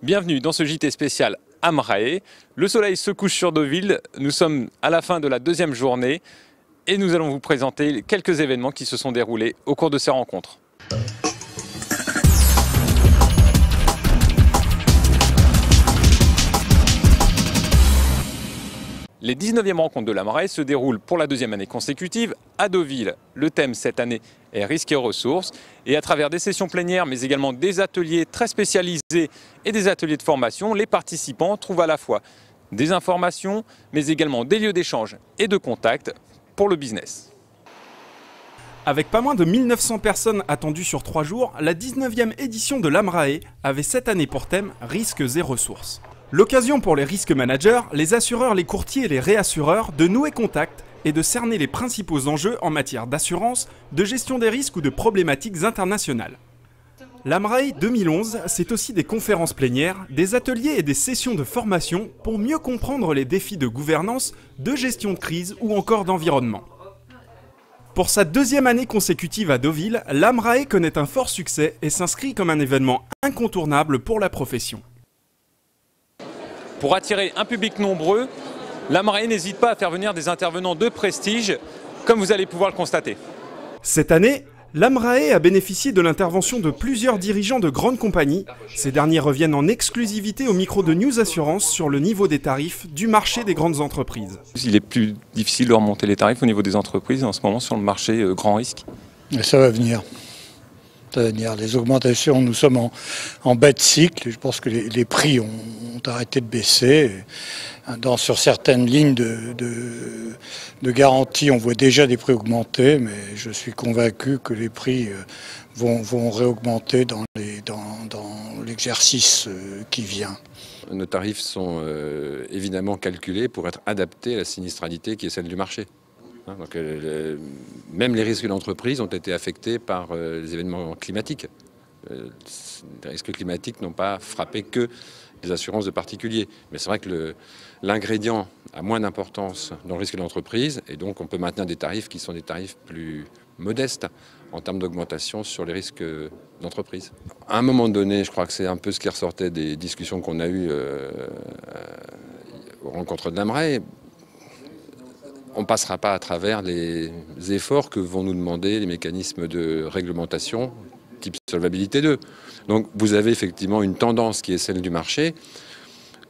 Bienvenue dans ce JT spécial Amrae. Le soleil se couche sur Deauville, nous sommes à la fin de la deuxième journée et nous allons vous présenter quelques événements qui se sont déroulés au cours de ces rencontres. Les 19e rencontres de l'Amrae se déroulent pour la deuxième année consécutive à Deauville. Le thème cette année est risques et ressources. Et à travers des sessions plénières, mais également des ateliers très spécialisés et des ateliers de formation, les participants trouvent à la fois des informations, mais également des lieux d'échange et de contact pour le business. Avec pas moins de 1900 personnes attendues sur 3 jours, la 19e édition de l'Amrae avait cette année pour thème risques et ressources. L'occasion pour les risques managers, les assureurs, les courtiers et les réassureurs de nouer contact et de cerner les principaux enjeux en matière d'assurance, de gestion des risques ou de problématiques internationales. L'Amrae 2011, c'est aussi des conférences plénières, des ateliers et des sessions de formation pour mieux comprendre les défis de gouvernance, de gestion de crise ou encore d'environnement. Pour sa deuxième année consécutive à Deauville, l'Amrae connaît un fort succès et s'inscrit comme un événement incontournable pour la profession. Pour attirer un public nombreux, l'Amrae n'hésite pas à faire venir des intervenants de prestige, comme vous allez pouvoir le constater. Cette année, l'Amrae a bénéficié de l'intervention de plusieurs dirigeants de grandes compagnies. Ces derniers reviennent en exclusivité au micro de News Assurance sur le niveau des tarifs du marché des grandes entreprises. Il est plus difficile de remonter les tarifs au niveau des entreprises en ce moment sur le marché grand risque. Et ça va venir. Les augmentations, nous sommes en bas de cycle. Je pense que les prix ont arrêté de baisser. Sur certaines lignes de garantie, on voit déjà des prix augmenter, mais je suis convaincu que les prix vont réaugmenter dans l'exercice qui vient. Nos tarifs sont évidemment calculés pour être adaptés à la sinistralité qui est celle du marché. Donc, même les risques d'entreprise ont été affectés par les événements climatiques. Les risques climatiques n'ont pas frappé que les assurances de particuliers. Mais c'est vrai que l'ingrédient a moins d'importance dans le risque d'entreprise et donc on peut maintenir des tarifs qui sont des tarifs plus modestes en termes d'augmentation sur les risques d'entreprise. À un moment donné, je crois que c'est un peu ce qui ressortait des discussions qu'on a eues aux rencontres de l'Amrae. On ne passera pas à travers les efforts que vont nous demander les mécanismes de réglementation type solvabilité 2. Donc vous avez effectivement une tendance qui est celle du marché.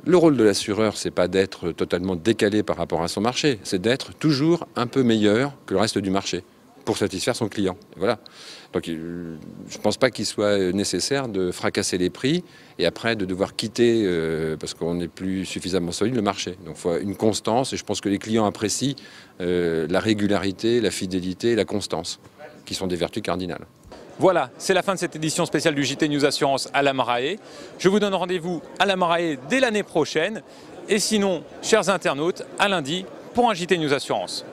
Le rôle de l'assureur, c'est pas d'être totalement décalé par rapport à son marché, c'est d'être toujours un peu meilleur que le reste du marché pour satisfaire son client. Voilà. Donc je ne pense pas qu'il soit nécessaire de fracasser les prix et après de devoir quitter parce qu'on n'est plus suffisamment solide le marché. Donc il faut une constance et je pense que les clients apprécient la régularité, la fidélité et la constance, qui sont des vertus cardinales. Voilà, c'est la fin de cette édition spéciale du JT News Assurance à l'Amrae. Je vous donne rendez-vous à l'Amrae dès l'année prochaine. Et sinon, chers internautes, à lundi pour un JT News Assurance.